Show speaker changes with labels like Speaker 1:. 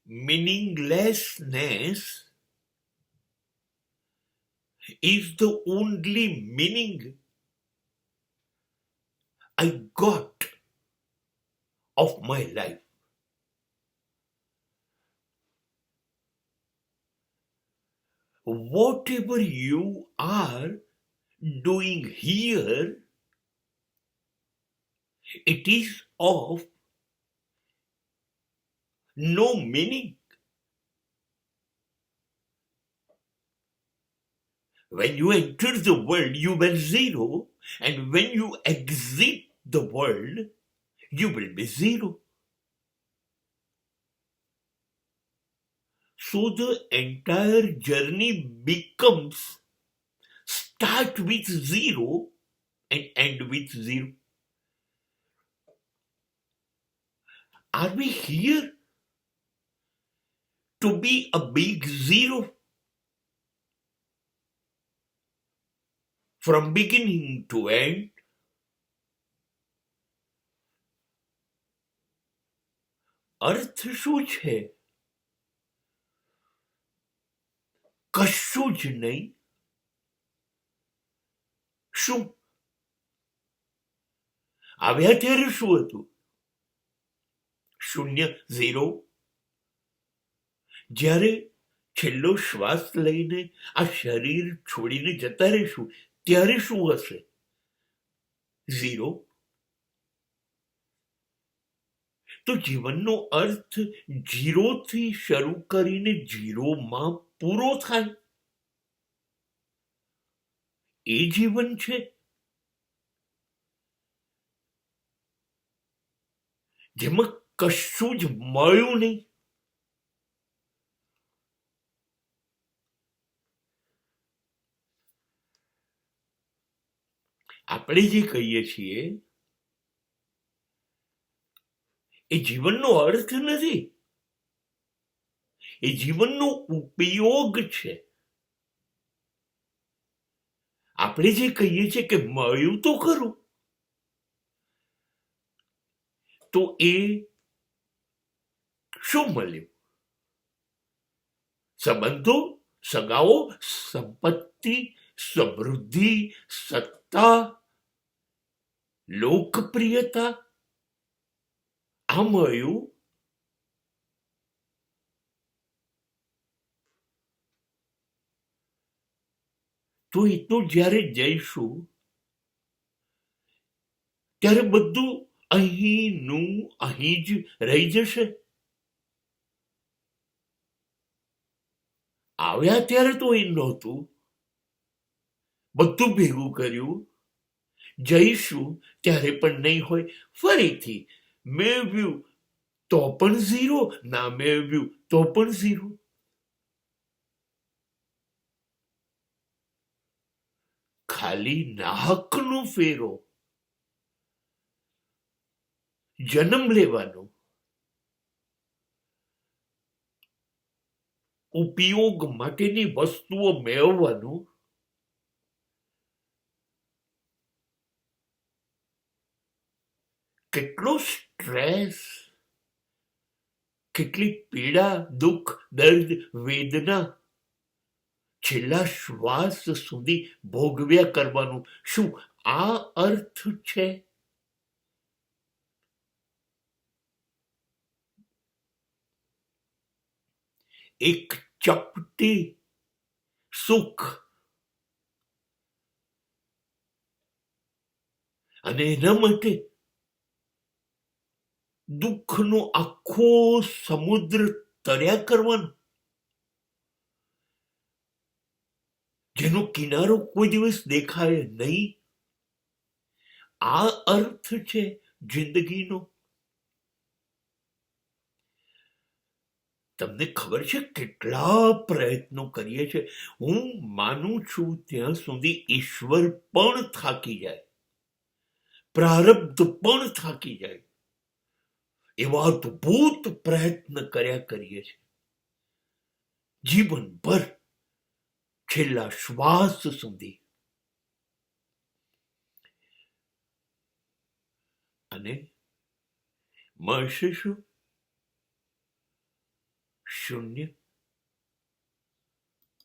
Speaker 1: meaninglessness is the only meaning I got of my life. Whatever you are doing here, it is of no meaning. When you enter the world, you were zero, and when you exit the world, you will be zero. So the entire journey becomes start with zero and end with zero. Are we here to be a big zero? From beginning to end? અર્થ શું છે? કશું જ નહીં. શું? આવ્યા ત્યારે શું હતું? શૂન્ય, ઝીરો. જ્યારે છેલ્લો શ્વાસ લઈને આ શરીર છોડીને જતા રહીશું ત્યારે શું હશે? ઝીરો. તો જીવનનો અર્થ ઝીરોથી શરૂ કરીને ઝીરોમાં પૂરો થાય એ જીવન છે. જેમાં કશું જ મળ્યું નહીં. આપણે જે કહીએ છીએ એ જીવનનો અર્થ નથી, એ જીવનનો ઉપયોગ છે. આપણે જે કહીએ છીએ કે મળ્યું તો ખરું, તો એ શું મળ્યું? સંબંધો, સગાઓ, સંપત્તિ, સમૃદ્ધિ, સત્તા, લોકપ્રિયતા, આ મળ્યું. તો એ તો જ્યારે જઈશું ત્યારે બધું અહીંનું અહીં જ રહી જશે. આવ્યા ત્યારે તો એ નહોતું, બધું ભેગું કર્યું. જઈશું ત્યારે પણ નહીં હોય. ફરીથી મેળવ્યું તો પણ ઝીરો, ના મેળવ્યું તો પણ ઝીરો. ખાલી નાહકનો ફેરો. જન્મ લેવાનો, ઉપયોગ માટેની વસ્તુઓ મેળવવાનું, કેટલો સ્ટ્રેસ, કેટલી પીડા, દુઃખ, દર્દ, વેદના છેલ્લા શ્વાસ સુધી ભોગવ્યા કરવાનું. શું આ અર્થ છે? એક ચપટી સુખ અને એના માટે દુઃખનો આખો સમુદ્ર તર્યા કરવાનો, જેનો કિનારો કોઈ દિવસ દેખાય નહીં. આ અર્થ છે જિંદગીનો. તમને ખબર છે કેટલા પ્રયત્નો કરીએ છે. હું માનું છું ત્યાં સુધી ઈશ્વર પણ થાકી જાય, પ્રારબ્ધ પણ થાકી જાય. એવા અદ્ભુત પ્રયત્ન કર્યા કરીએ છીએ જીવનભર, છેલ્લા શ્વાસ સુધી. અને મળશે શું? શૂન્ય